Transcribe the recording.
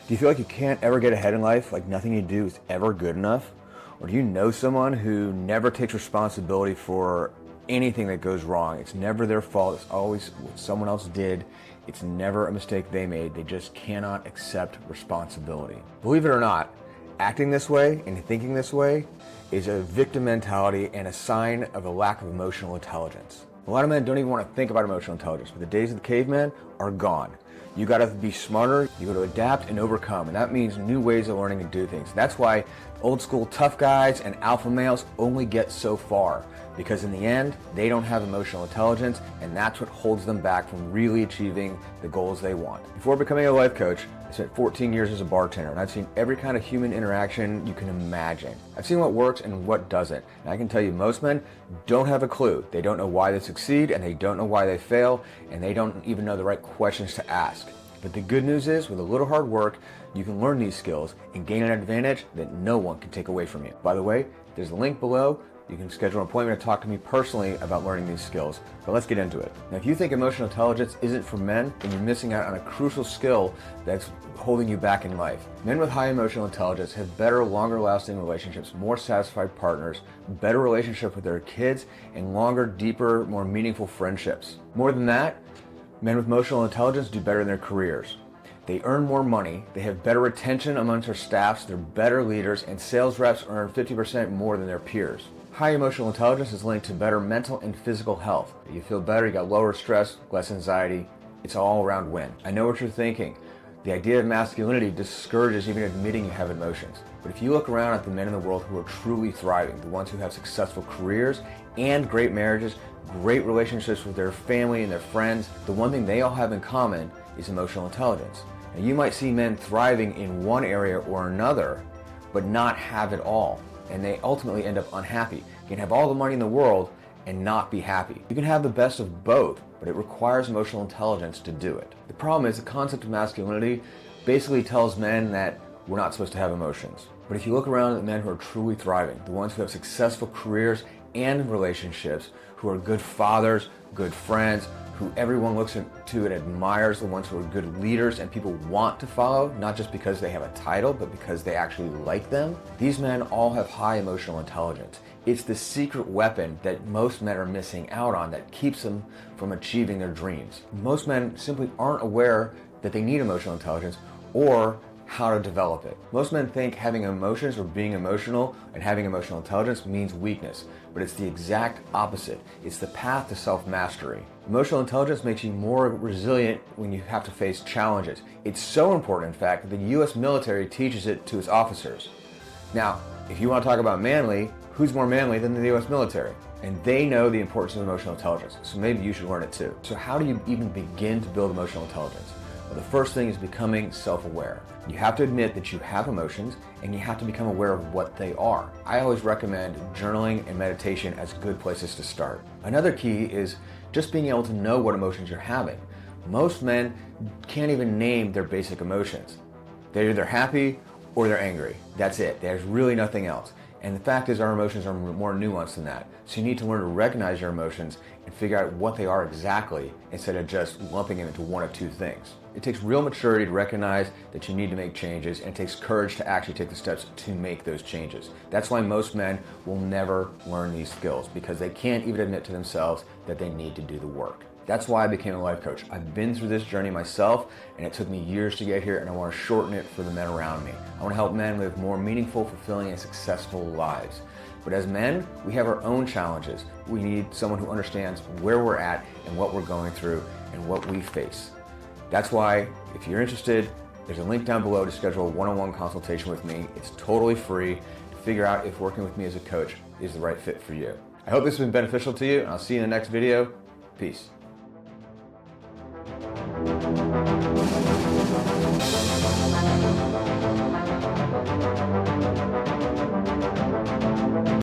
Do you feel like you can't ever get ahead in life, like nothing you do is ever good enough? Or do you know someone who never takes responsibility for anything that goes wrong? It's never their fault, it's always what someone else did. It's never a mistake they made. They just cannot accept responsibility. Believe it or not, acting this way and thinking this way is a victim mentality and a sign of a lack of emotional intelligence. A lot of men don't even want to think about emotional intelligence, but the days of the caveman are gone. You got to be smarter, you got to adapt and overcome, and that means new ways of learning to do things. That's why old school tough guys and alpha males only get so far, because in the end, they don't have emotional intelligence, and that's what holds them back from really achieving the goals they want. Before becoming a life coach, I spent 14 years as a bartender, and I've seen every kind of human interaction you can imagine. I've seen what works and what doesn't, and I can tell you most men don't have a clue. They don't know why they succeed, and they don't know why they fail, and they don't even know the right questions to ask. But the good news is, with a little hard work, you can learn these skills and gain an advantage that no one can take away from you. By the way, there's a link below. You can schedule an appointment to talk to me personally about learning these skills, but let's get into it. Now, if you think emotional intelligence isn't for men, then you're missing out on a crucial skill that's holding you back in life. Men with high emotional intelligence have better, longer lasting relationships, more satisfied partners, better relationship with their kids, and longer, deeper, more meaningful friendships. More than that, men with emotional intelligence do better in their careers. They earn more money, they have better retention amongst their staffs, they're better leaders, and sales reps earn 50% more than their peers. High emotional intelligence is linked to better mental and physical health. You feel better, you got lower stress, less anxiety. It's an all-around win. I know what you're thinking. The idea of masculinity discourages even admitting you have emotions. But if you look around at the men in the world who are truly thriving, the ones who have successful careers and great marriages, great relationships with their family and their friends, the one thing they all have in common is emotional intelligence. Now, you might see men thriving in one area or another, but not have it all. And they ultimately end up unhappy. You can have all the money in the world and not be happy. You can have the best of both, but it requires emotional intelligence to do it. The problem is the concept of masculinity basically tells men that we're not supposed to have emotions. But if you look around at the men who are truly thriving, the ones who have successful careers and relationships, who are good fathers, good friends, who everyone looks to and admires, the ones who are good leaders and people want to follow, not just because they have a title, but because they actually like them. These men all have high emotional intelligence. It's the secret weapon that most men are missing out on that keeps them from achieving their dreams. Most men simply aren't aware that they need emotional intelligence or how to develop it. Most men think having emotions or being emotional and having emotional intelligence means weakness, but it's the exact opposite. It's the path to self-mastery. Emotional intelligence makes you more resilient when you have to face challenges. It's so important, in fact, that the US military teaches it to its officers. Now, if you want to talk about manly, who's more manly than the US military? And they know the importance of emotional intelligence, so maybe you should learn it too. So how do you even begin to build emotional intelligence? Well, the first thing is becoming self-aware. You have to admit that you have emotions and you have to become aware of what they are. I always recommend journaling and meditation as good places to start. Another key is just being able to know what emotions you're having. Most men can't even name their basic emotions. They're either happy or they're angry. That's it. There's really nothing else. And the fact is our emotions are more nuanced than that. So you need to learn to recognize your emotions and figure out what they are exactly instead of just lumping them into one of two things. It takes real maturity to recognize that you need to make changes, and it takes courage to actually take the steps to make those changes. That's why most men will never learn these skills, because they can't even admit to themselves that they need to do the work. That's why I became a life coach. I've been through this journey myself, and it took me years to get here, and I want to shorten it for the men around me. I want to help men live more meaningful, fulfilling, and successful lives. But as men, we have our own challenges. We need someone who understands where we're at and what we're going through and what we face. That's why, if you're interested, there's a link down below to schedule a one-on-one consultation with me. It's totally free to figure out if working with me as a coach is the right fit for you. I hope this has been beneficial to you, and I'll see you in the next video. Peace.